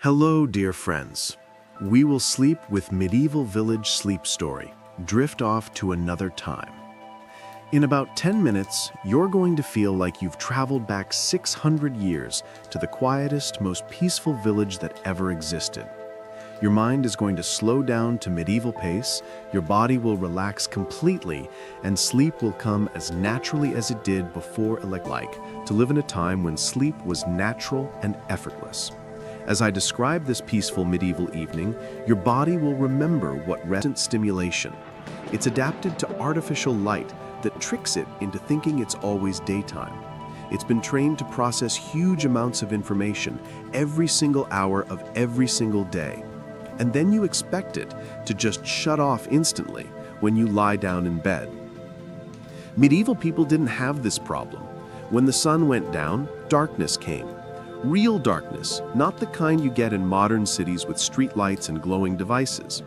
Hello, dear friends. We will sleep with Medieval Village Sleep Story. Drift off to another time. In about 10 minutes, you're going to feel like you've traveled back 600 years to the quietest, most peaceful village that ever existed. Your mind is going to slow down to medieval pace, your body will relax completely, and sleep will come as naturally as it did before to live in a time when sleep was natural and effortless. As I describe this peaceful medieval evening, your body will remember what restant stimulation. It's adapted to artificial light that tricks it into thinking it's always daytime. It's been trained to process huge amounts of information every single hour of every single day. And then you expect it to just shut off instantly when you lie down in bed. Medieval people didn't have this problem. When the sun went down, darkness came. Real darkness, not the kind you get in modern cities with streetlights and glowing devices.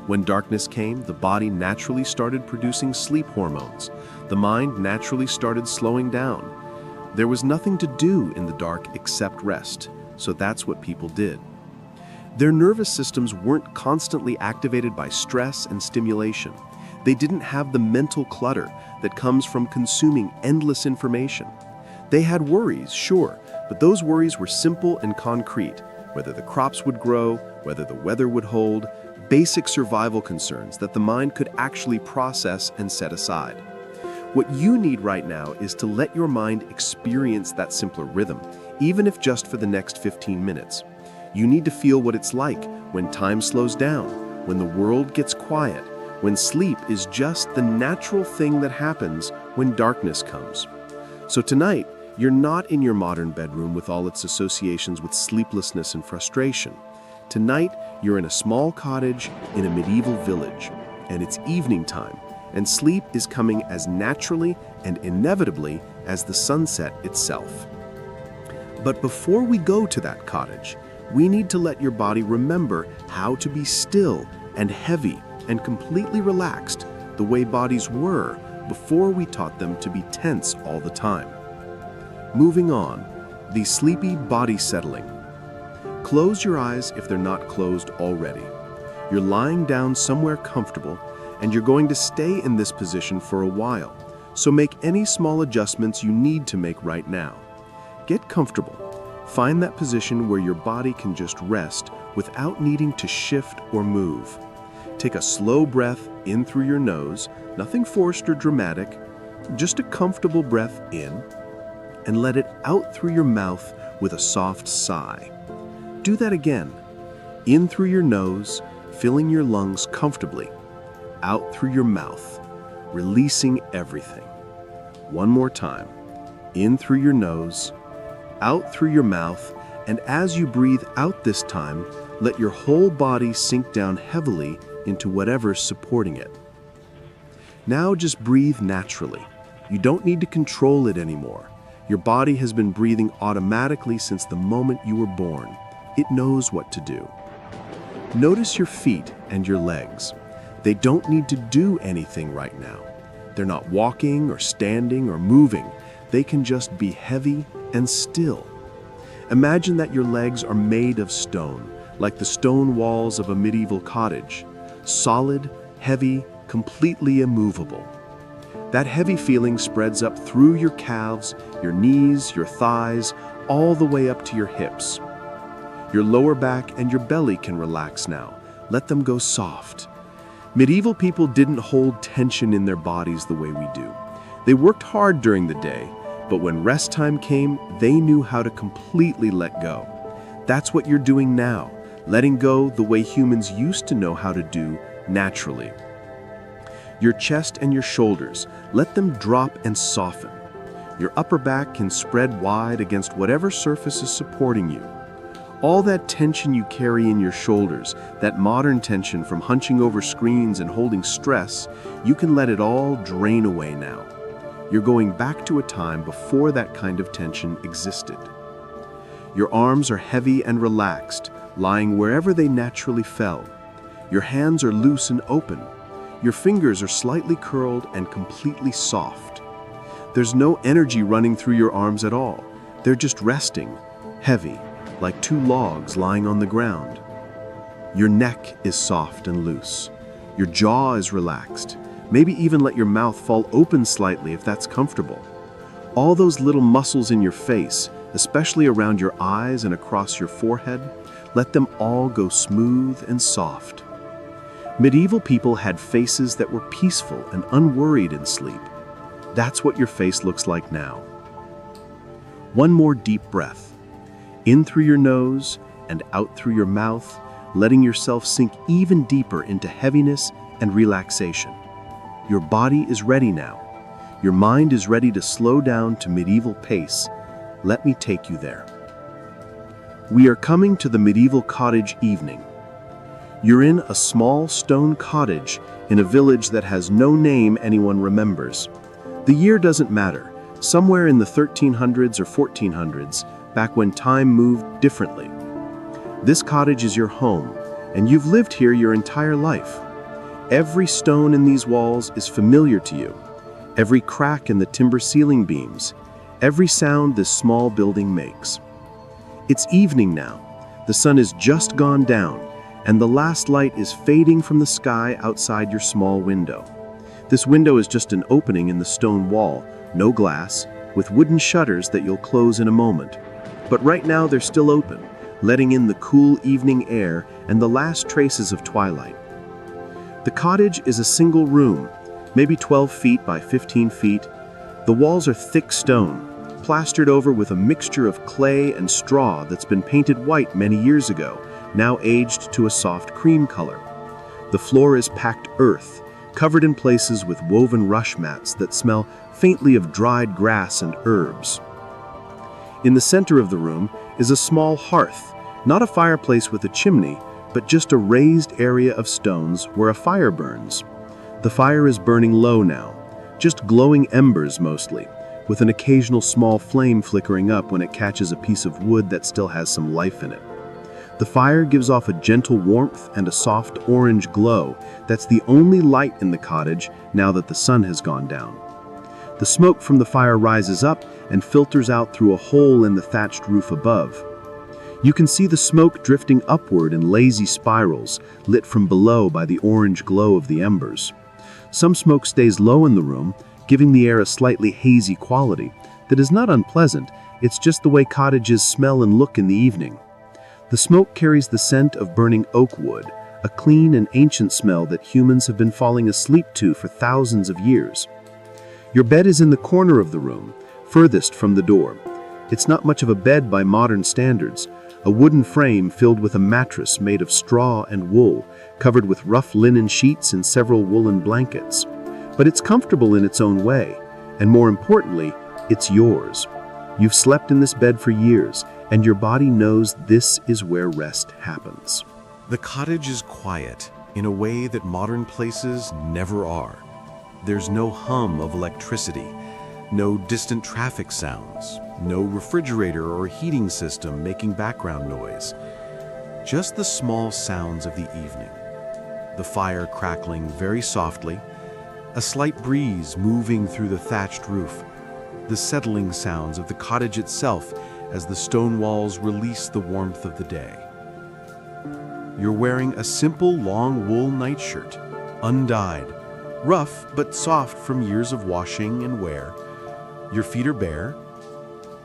When darkness came, the body naturally started producing sleep hormones. The mind naturally started slowing down. There was nothing to do in the dark except rest, so that's what people did. Their nervous systems weren't constantly activated by stress and stimulation. They didn't have the mental clutter that comes from consuming endless information. They had worries, sure, but those worries were simple and concrete, whether the crops would grow, whether the weather would hold, basic survival concerns that the mind could actually process and set aside. What you need right now is to let your mind experience that simpler rhythm, even if just for the next 15 minutes. You need to feel what it's like when time slows down, when the world gets quiet, when sleep is just the natural thing that happens when darkness comes. So tonight, you're not in your modern bedroom with all its associations with sleeplessness and frustration. Tonight, you're in a small cottage in a medieval village, and it's evening time, and sleep is coming as naturally and inevitably as the sunset itself. But before we go to that cottage, we need to let your body remember how to be still and heavy and completely relaxed the way bodies were before we taught them to be tense all the time. Moving on, the sleepy body settling. Close your eyes if they're not closed already. You're lying down somewhere comfortable, and you're going to stay in this position for a while, so make any small adjustments you need to make right now. Get comfortable. Find that position where your body can just rest without needing to shift or move. Take a slow breath in through your nose, nothing forced or dramatic, just a comfortable breath in, and let it out through your mouth with a soft sigh. Do that again. In through your nose, filling your lungs comfortably. Out through your mouth, releasing everything. One more time. In through your nose, out through your mouth, and as you breathe out this time, let your whole body sink down heavily into whatever's supporting it. Now just breathe naturally. You don't need to control it anymore. Your body has been breathing automatically since the moment you were born. It knows what to do. Notice your feet and your legs. They don't need to do anything right now. They're not walking or standing or moving. They can just be heavy and still. Imagine that your legs are made of stone, like the stone walls of a medieval cottage. Solid, heavy, completely immovable. That heavy feeling spreads up through your calves, your knees, your thighs, all the way up to your hips. Your lower back and your belly can relax now. Let them go soft. Medieval people didn't hold tension in their bodies the way we do. They worked hard during the day, but when rest time came, they knew how to completely let go. That's what you're doing now, letting go the way humans used to know how to do naturally. Your chest and your shoulders, let them drop and soften. Your upper back can spread wide against whatever surface is supporting you. All that tension you carry in your shoulders, that modern tension from hunching over screens and holding stress, you can let it all drain away now. You're going back to a time before that kind of tension existed. Your arms are heavy and relaxed, lying wherever they naturally fell. Your hands are loose and open. Your fingers are slightly curled and completely soft. There's no energy running through your arms at all. They're just resting, heavy, like two logs lying on the ground. Your neck is soft and loose. Your jaw is relaxed. Maybe even let your mouth fall open slightly if that's comfortable. All those little muscles in your face, especially around your eyes and across your forehead, let them all go smooth and soft. Medieval people had faces that were peaceful and unworried in sleep. That's what your face looks like now. One more deep breath. In through your nose and out through your mouth, letting yourself sink even deeper into heaviness and relaxation. Your body is ready now. Your mind is ready to slow down to medieval pace. Let me take you there. We are coming to the medieval cottage evening. You're in a small stone cottage in a village that has no name anyone remembers. The year doesn't matter. Somewhere in the 1300s or 1400s, back when time moved differently. This cottage is your home, and you've lived here your entire life. Every stone in these walls is familiar to you. Every crack in the timber ceiling beams. Every sound this small building makes. It's evening now. The sun has just gone down, and the last light is fading from the sky outside your small window. This window is just an opening in the stone wall, no glass, with wooden shutters that you'll close in a moment. But right now they're still open, letting in the cool evening air and the last traces of twilight. The cottage is a single room, maybe 12 feet by 15 feet. The walls are thick stone, plastered over with a mixture of clay and straw that's been painted white many years ago, now aged to a soft cream color. The floor is packed earth, covered in places with woven rush mats that smell faintly of dried grass and herbs. In the center of the room is a small hearth, not a fireplace with a chimney, but just a raised area of stones where a fire burns. The fire is burning low now, just glowing embers mostly, with an occasional small flame flickering up when it catches a piece of wood that still has some life in it. The fire gives off a gentle warmth and a soft orange glow that's the only light in the cottage now that the sun has gone down. The smoke from the fire rises up and filters out through a hole in the thatched roof above. You can see the smoke drifting upward in lazy spirals, lit from below by the orange glow of the embers. Some smoke stays low in the room, giving the air a slightly hazy quality that is not unpleasant. It's just the way cottages smell and look in the evening. The smoke carries the scent of burning oak wood, a clean and ancient smell that humans have been falling asleep to for thousands of years. Your bed is in the corner of the room, furthest from the door. It's not much of a bed by modern standards, a wooden frame filled with a mattress made of straw and wool, covered with rough linen sheets and several woolen blankets. But it's comfortable in its own way, and more importantly, it's yours. You've slept in this bed for years, and your body knows this is where rest happens. The cottage is quiet in a way that modern places never are. There's no hum of electricity, no distant traffic sounds, no refrigerator or heating system making background noise. Just the small sounds of the evening. The fire crackling very softly, a slight breeze moving through the thatched roof, the settling sounds of the cottage itself as the stone walls release the warmth of the day. You're wearing a simple long wool nightshirt, undyed, rough but soft from years of washing and wear. Your feet are bare.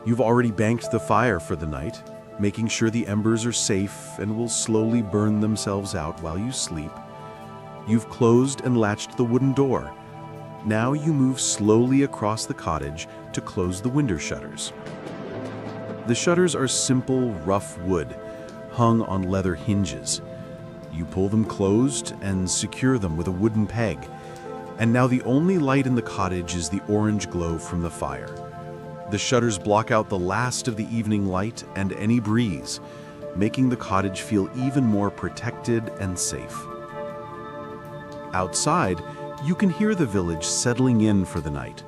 You've already banked the fire for the night, making sure the embers are safe and will slowly burn themselves out while you sleep. You've closed and latched the wooden door. Now you move slowly across the cottage to close the window shutters. The shutters are simple, rough wood, hung on leather hinges. You pull them closed and secure them with a wooden peg. And now the only light in the cottage is the orange glow from the fire. The shutters block out the last of the evening light and any breeze, making the cottage feel even more protected and safe. Outside, you can hear the village settling in for the night.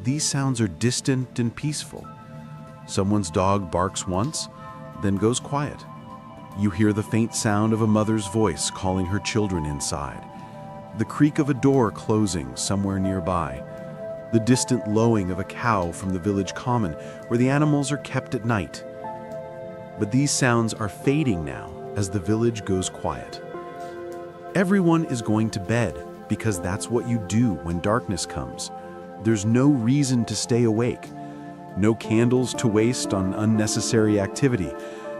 These sounds are distant and peaceful. Someone's dog barks once, then goes quiet. You hear the faint sound of a mother's voice calling her children inside, the creak of a door closing somewhere nearby, the distant lowing of a cow from the village common where the animals are kept at night. But these sounds are fading now as the village goes quiet. Everyone is going to bed because that's what you do when darkness comes. There's no reason to stay awake. No candles to waste on unnecessary activity.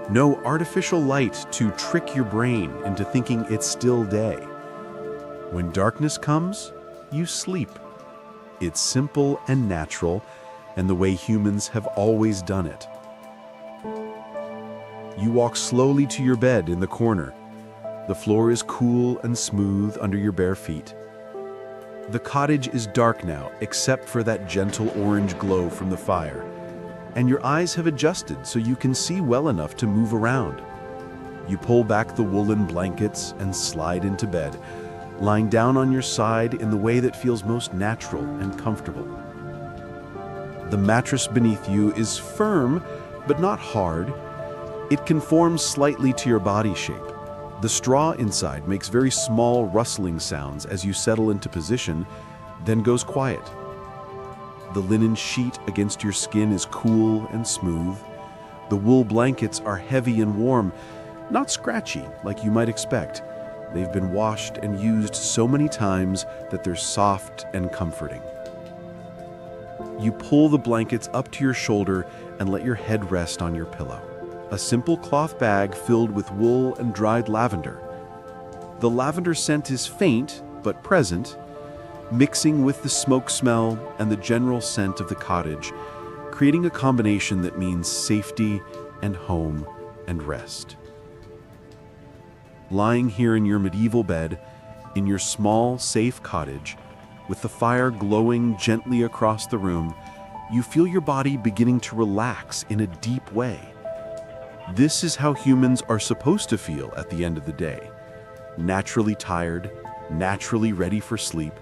No artificial light to trick your brain into thinking it's still day. When darkness comes, you sleep. It's simple and natural, and the way humans have always done it. You walk slowly to your bed in the corner. The floor is cool and smooth under your bare feet. The cottage is dark now, except for that gentle orange glow from the fire, and your eyes have adjusted so you can see well enough to move around. You pull back the woolen blankets and slide into bed, lying down on your side in the way that feels most natural and comfortable. The mattress beneath you is firm, but not hard. It conforms slightly to your body shape. The straw inside makes very small rustling sounds as you settle into position, then goes quiet. The linen sheet against your skin is cool and smooth. The wool blankets are heavy and warm, not scratchy like you might expect. They've been washed and used so many times that they're soft and comforting. You pull the blankets up to your shoulder and let your head rest on your pillow. A simple cloth bag filled with wool and dried lavender. The lavender scent is faint but present, mixing with the smoke smell and the general scent of the cottage, creating a combination that means safety and home and rest. Lying here in your medieval bed, in your small, safe cottage, with the fire glowing gently across the room, you feel your body beginning to relax in a deep way. This is how humans are supposed to feel at the end of the day. Naturally tired, naturally ready for sleep,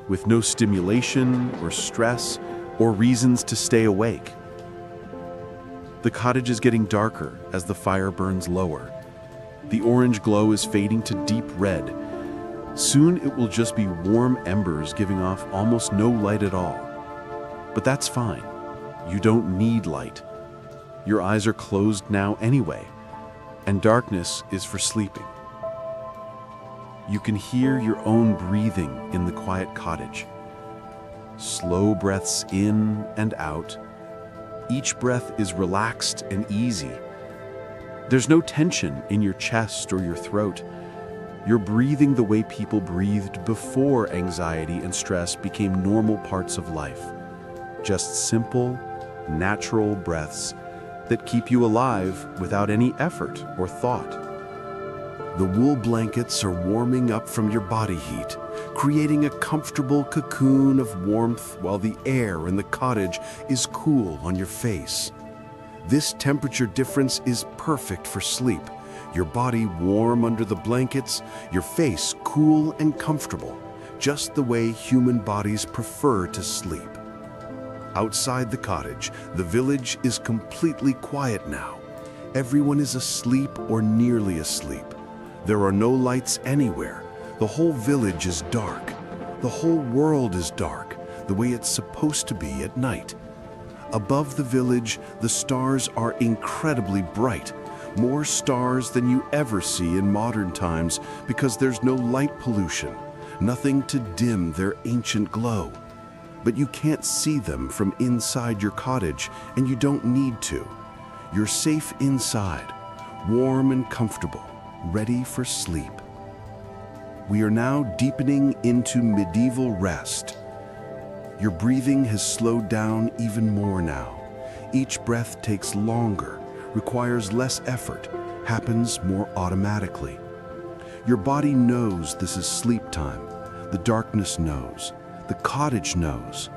with no stimulation or stress or reasons to stay awake. The cottage is getting darker as the fire burns lower. The orange glow is fading to deep red. Soon it will just be warm embers giving off almost no light at all. But that's fine. You don't need light. Your eyes are closed now anyway, and darkness is for sleeping. You can hear your own breathing in the quiet cottage. Slow breaths in and out. Each breath is relaxed and easy. There's no tension in your chest or your throat. You're breathing the way people breathed before anxiety and stress became normal parts of life. Just simple, natural breaths that keep you alive without any effort or thought. The wool blankets are warming up from your body heat, creating a comfortable cocoon of warmth while the air in the cottage is cool on your face. This temperature difference is perfect for sleep. Your body warm under the blankets, your face cool and comfortable, just the way human bodies prefer to sleep. Outside the cottage, the village is completely quiet now. Everyone is asleep or nearly asleep. There are no lights anywhere. The whole village is dark. The whole world is dark, the way it's supposed to be at night. Above the village, the stars are incredibly bright, more stars than you ever see in modern times because there's no light pollution, nothing to dim their ancient glow. But you can't see them from inside your cottage, and you don't need to. You're safe inside, warm and comfortable, ready for sleep. We are now deepening into medieval rest. Your breathing has slowed down even more now. Each breath takes longer, requires less effort, happens more automatically. Your body knows this is sleep time. The darkness knows. The cottage knows.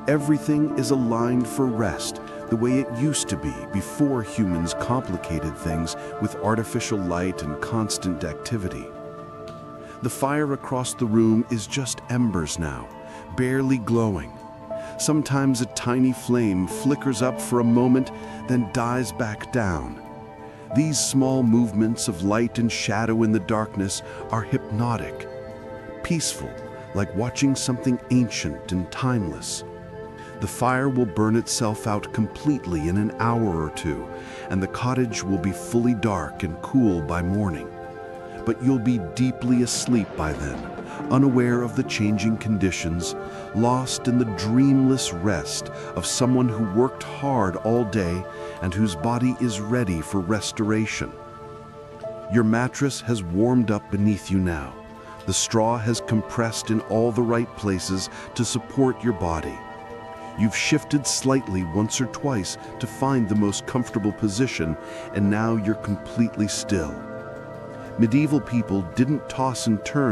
Everything is aligned for rest, the way it used to be before humans complicated things with artificial light and constant activity. The fire across the room is just embers now, barely glowing. Sometimes a tiny flame flickers up for a moment, then dies back down. These small movements of light and shadow in the darkness are hypnotic, peaceful, like watching something ancient and timeless. The fire will burn itself out completely in an hour or two, and the cottage will be fully dark and cool by morning. But you'll be deeply asleep by then, unaware of the changing conditions, lost in the dreamless rest of someone who worked hard all day and whose body is ready for restoration. Your mattress has warmed up beneath you now. The straw has compressed in all the right places to support your body. You've shifted slightly once or twice to find the most comfortable position, and now you're completely still. Medieval people didn't toss and turn